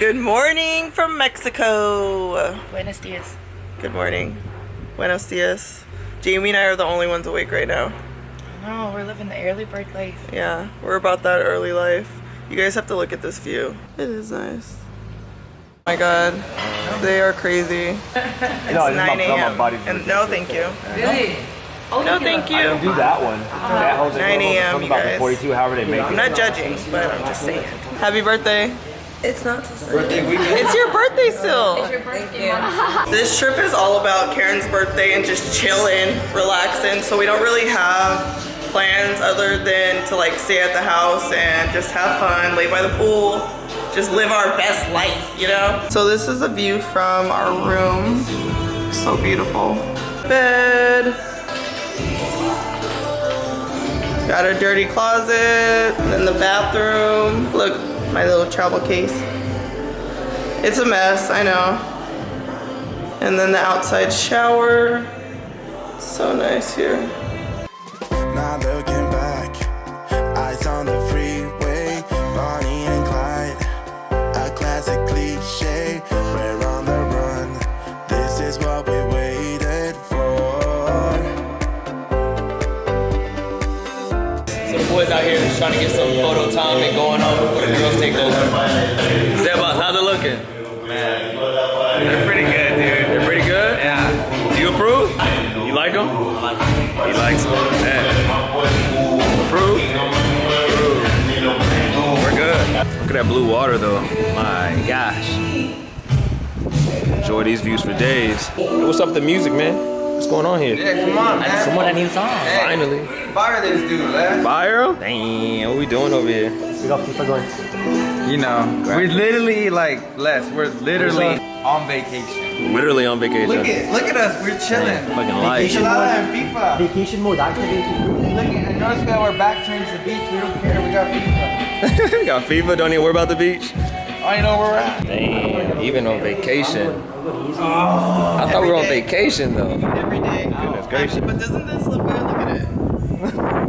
Good morning from Mexico. Buenos dias. Good morning. Buenos dias. Jamie and I are the only ones awake right now. No, we're living the early bird life. Yeah, we're about that early life. You guys have to look at this view. It is nice. Oh my god, they are crazy. It's 9 a.m. And no, thank you. Really? No, thank you. I can do that one. 9 a.m. you guys. 42, however they make it. I'm not judging, but I'm just saying. Happy birthday. It's not to say. Birthday weekend. It's your birthday still. It's your birthday. This trip is all about Karen's birthday and just chilling, relaxing. So we don't really have plans other than to like stay at the house and just have fun, lay by the pool, just live our best life, you know? So this is a view from our room. So beautiful. Bed. Got a dirty closet, and then the bathroom. Look, my little travel case. It's a mess, I know. And then the outside shower. So nice here. Now looking back, eyes on the freeway, Bonnie and Clyde, a classic cliche, we're on the run, this is what we waited for. So the boys out here just trying to get some photo time and going on before the girls take over. Sebas, how's it looking? Man, they're pretty good, dude. They're pretty good? Yeah. Do you approve? You like them? He likes them. Man. Approve? Approve. We're good. Look at that blue water though. My gosh. Enjoy these views for days. Hey, what's up with the music, man? What's going on here? Yeah, come on, man. Someone that needs on. Finally. Fire this dude, man. Fire him? Damn, what we doing over here? You know, we're literally like, we're literally on vacation. Literally on vacation. Look at us, we're chilling. Fucking light. Tequila and FIFA. Vacation mode activated. Look, and notice that we're back trains to the beach. We don't care. We got FIFA. We got FIFA, don't even worry about the beach. I know where we're at. Damn, even on vacation. Oh, I thought we were on vacation though. Every day. Goodness gracious. But doesn't this look good? Look at it.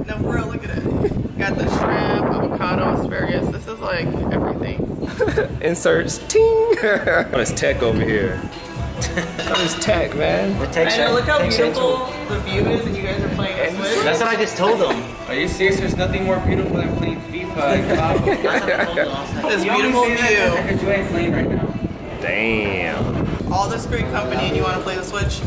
No, for real, look at it. Got the shrimp, avocado, asparagus. This is like everything. Inserts, ting. Oh, it's tech over here. Oh, it's tech, man. The tech I know, look how tech beautiful the view is and you guys are playing a Switch. That's what I just told them. Are you serious? There's nothing more beautiful than playing FIFA and Cabo. This beautiful view. Because you ain't playing right now. Damn. All this great company and you want to play the Switch?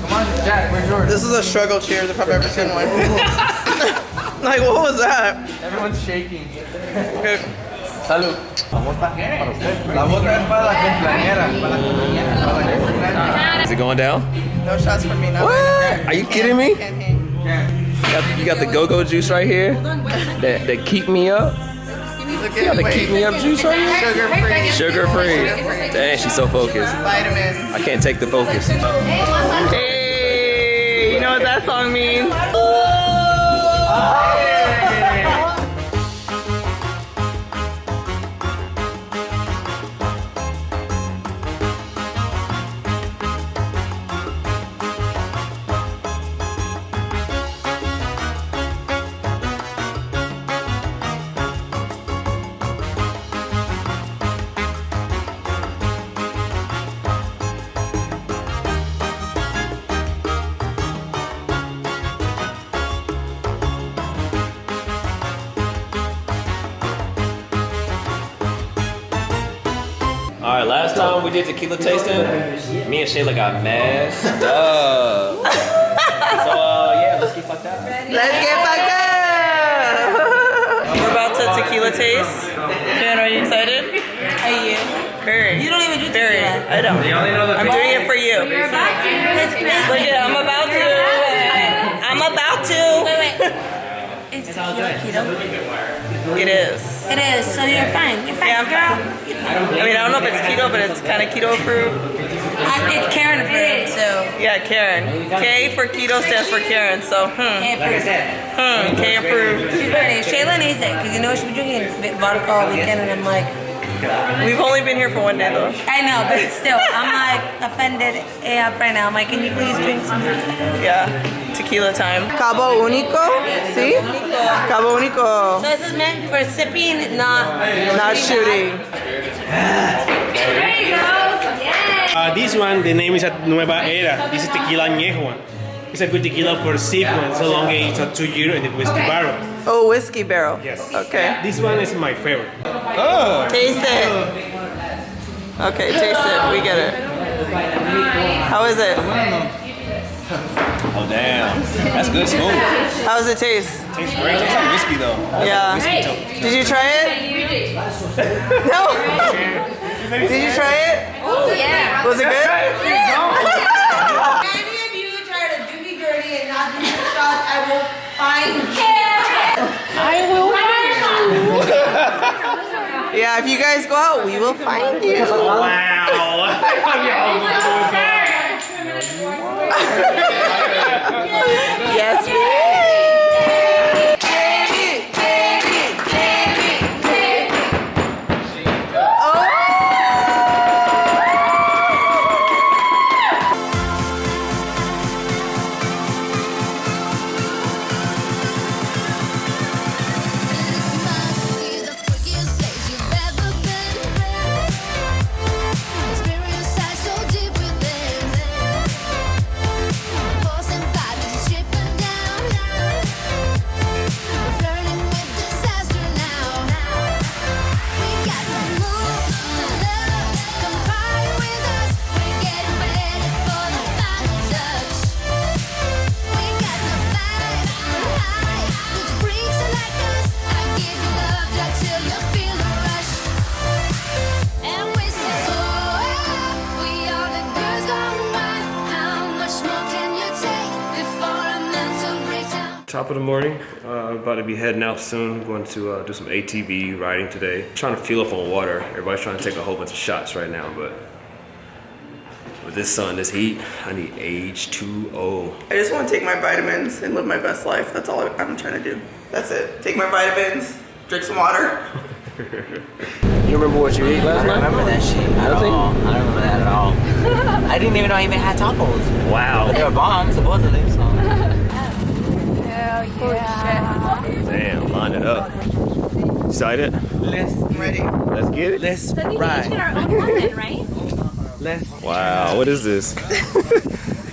Come on, Jack, where's yours? This is a struggle cheers if I've ever seen one. Like, what was that? Everyone's shaking. Okay. Salud. La bota es para la cumpleañera. Is it going down? No shots for me. No. What? Are you kidding me? Can't hang. You got the go-go juice right here. That keep me up. Look You got at the it. keep me up juice right here. Sugar free. Sugar free. Dang, she's so focused. Vitamins. I can't take the focus. Hey, you know what that song means? All right, last time we did tequila tasting, me and Shayla got messed up. So yeah, let's get fucked up. Let's get back up! We're about to tequila taste. Jen, are you excited? Are you? Very. You don't even do Very. tequila. I don't. I'm doing it for you. You're about to. Let's Look at it, I'm about to. I'm about to. Wait. Is tequila keto? It is. It is, so you're fine. You're fine, Yeah, I'm girl. I mean, I don't know if it's keto, but it's kind of keto approved. It's Karen approved, so. Yeah, Karen. K for keto stands for Karen, so K approved. K approved. She's ready. Shayla needs it, because you know she's been drinking vodka all weekend, and I'm like, We've only been here for one day though. I know, but still, I'm like offended right now. I'm like, can you please drink some tequila? Yeah. tequila time. Cabo Único? See? Cabo Único. So this is meant for sipping, not shooting. This one, the name is a Nueva Era. This is tequila añejo one. It's a good tequila for sipping. So long age, it's a 2 year in the whiskey barrel. Oh, whiskey barrel. Yes. Okay. This one is my favorite. Taste it. Okay, taste it. We get it. How is it? Oh damn, that's good smooth. How does it taste? Tastes great. Tastes like whiskey though. Yeah. Did you try it? No. Did you try it? Oh yeah. Was it good? Any of you try to do me dirty and not do your shots, I will find you. Yeah, if you guys go out, we will find you. Yes, we Top of the morning, about to be heading out soon. Going to do some ATV riding today. Trying to fuel up on water. Everybody's trying to take a whole bunch of shots right now, but with this sun, this heat, I need H2O. I just want to take my vitamins and live my best life. That's all I'm trying to do. That's it. Take my vitamins, drink some water. You remember what you ate last night? I don't remember that shit at all. I don't remember that at all. I didn't even know I even had tacos. Wow. They were bomb, supposedly, so. Damn, line it up. Excited? Ready. Let's get it. Let's Our own content, right? Wow, what is this?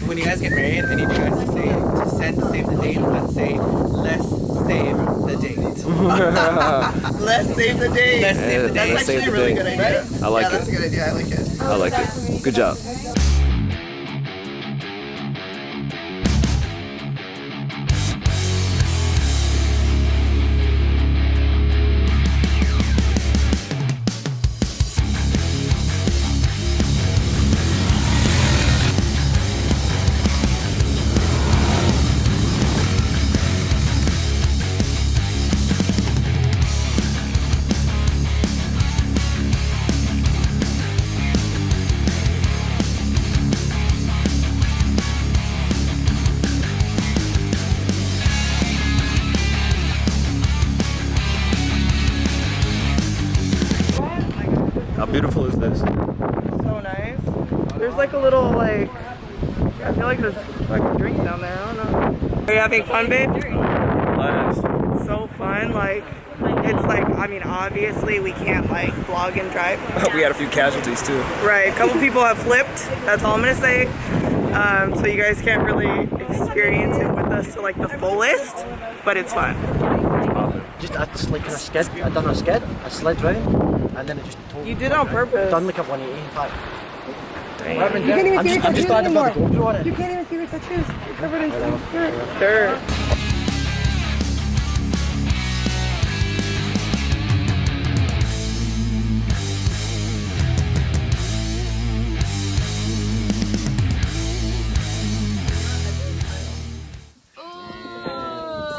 When you guys get married, I need you guys to say, to save the date, let's say, let's save the date. Let's save the day. Let's save the date. That's actually a really good idea. I like That's a good idea. I like it. I like it. Good job. How beautiful is this? So nice. There's like a little like, I feel like there's fucking drinks down there. I don't know. Are you having fun, babe? Nice. It's so fun. Like, it's like, I mean, obviously we can't like vlog and drive. We had a few casualties too. Right. A couple people have flipped. That's all I'm gonna say. So you guys can't really experience it with us to like the fullest, but it's fun. Just like a skid. I done a skid, I slid round, and then it just told You did it on purpose. done like a 180 in fact. You can't even see your tattoos anymore. GoPro on it. You can't even see your tattoos. You're covered in dirt.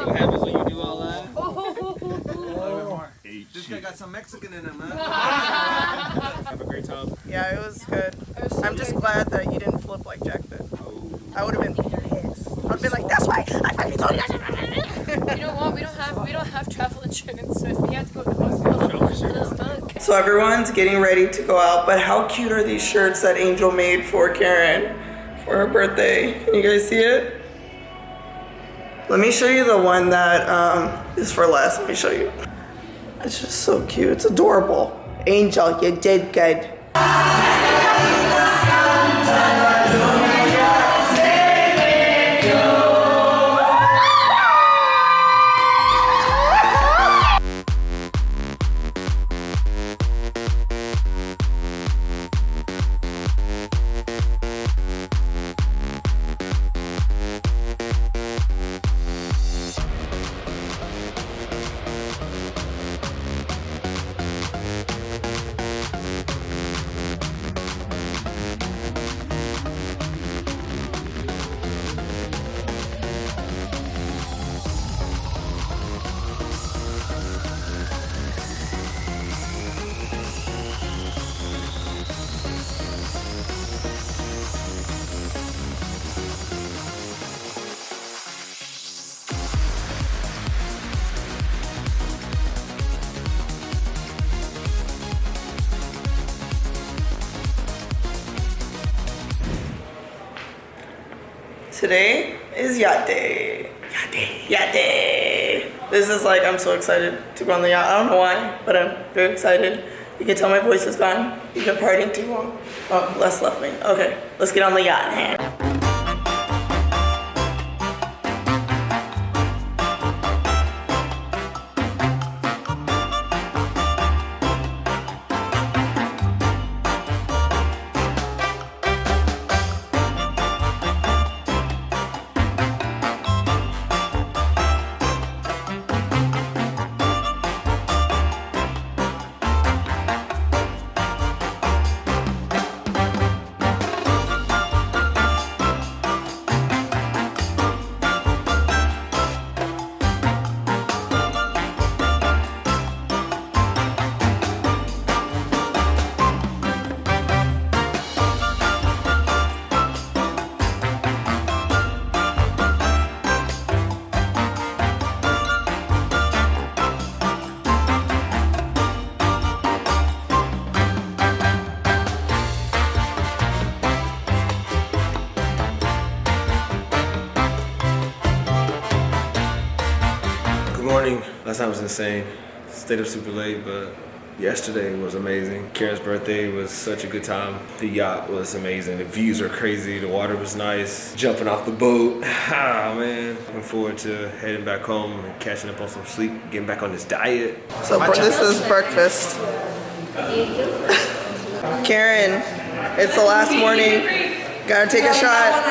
What happens when you do all that? This guy got some Mexican in him, man. Have a great time. Yeah, it was good. I'm just glad that you didn't flip like Jack did. I would have been pissed. I would have been like, that's why I fucking told you guys. You know what? We don't have travel insurance, so if we have to go to the hospital, So everyone's getting ready to go out, but how cute are these shirts that Angel made for Karen for her birthday? Can you guys see it? Let me show you the one that is for less. Let me show you. It's just so cute. It's adorable. Angel, you did good. Today is yacht day. Yacht day. Yacht day. This is like, I'm so excited to go on the yacht. I don't know why, but I'm very excited. You can tell my voice is gone. You've been partying too long. Oh, Les left me. Okay, let's get on the yacht. Morning. Last night was insane. Stayed up super late, but yesterday was amazing. Karen's birthday was such a good time. The yacht was amazing. The views are crazy. The water was nice. Jumping off the boat. Ah, man. Looking forward to heading back home and catching up on some sleep, getting back on this diet. So this is breakfast. Karen, it's the last morning. Gotta take a shot.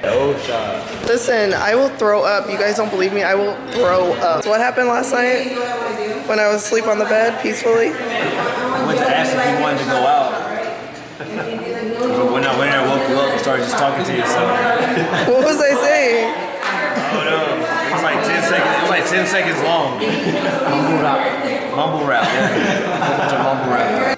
No shot. Listen, I will throw up. You guys don't believe me? I will throw up. So what happened last night when I was asleep on the bed peacefully? I went to ask if you wanted to go out. But when I went there, I woke you up and started just talking to yourself. What was I saying? Oh no, it was like 10 seconds. It was like 10 seconds long. Mumble rap. Mumble rap. Yeah. A bunch of mumble rap.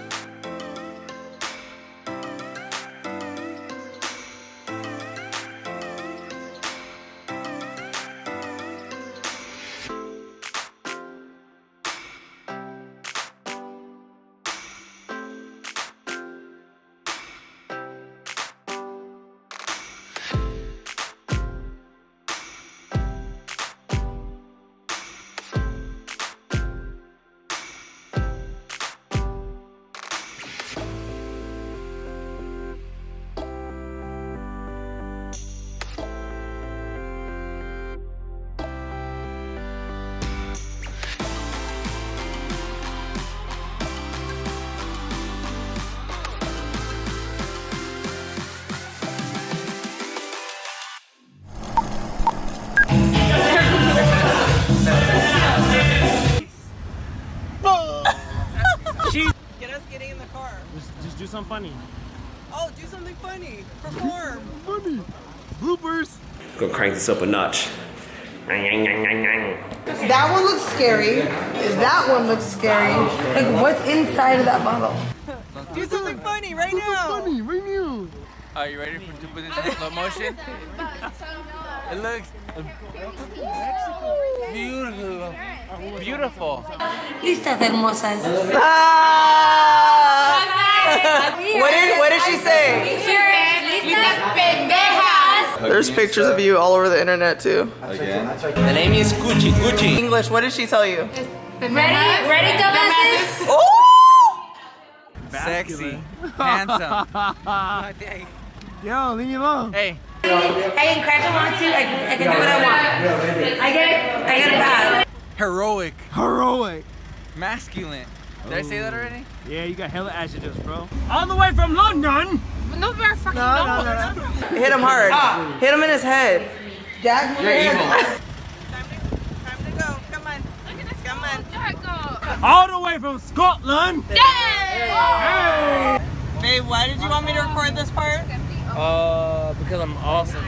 Get us getting in the car. Just do something funny. Oh, do something funny. Perform. Funny. Bloopers. Gonna crank this up a notch. That one looks scary. That one looks scary. Like, what's inside of that bottle? Do something funny right now. Funny, right now. Are you ready to put this in slow motion? It looks beautiful. Beautiful. Listas hermosas. What did she say? Listas pendejas. There's pictures of you all over the internet too. The name is Gucci. Gucci. English, what did she tell you? Ready, dumbasses? Oh! Sexy. Handsome. Yo, leave me alone. Hey. Hey, crack them on too. I can do what I want. I get it bad. Heroic. Heroic. Masculine. Did I say that already? Yeah, you got hella adjectives, bro. All the way from London. No, we're fucking no. Hit him hard. Hit him in his head. Jack, You're evil. Time to go. Come on. Look at this. Come on. Go. All the way from Scotland. Yay! Babe, why did you want me to record this part? Because I'm awesome.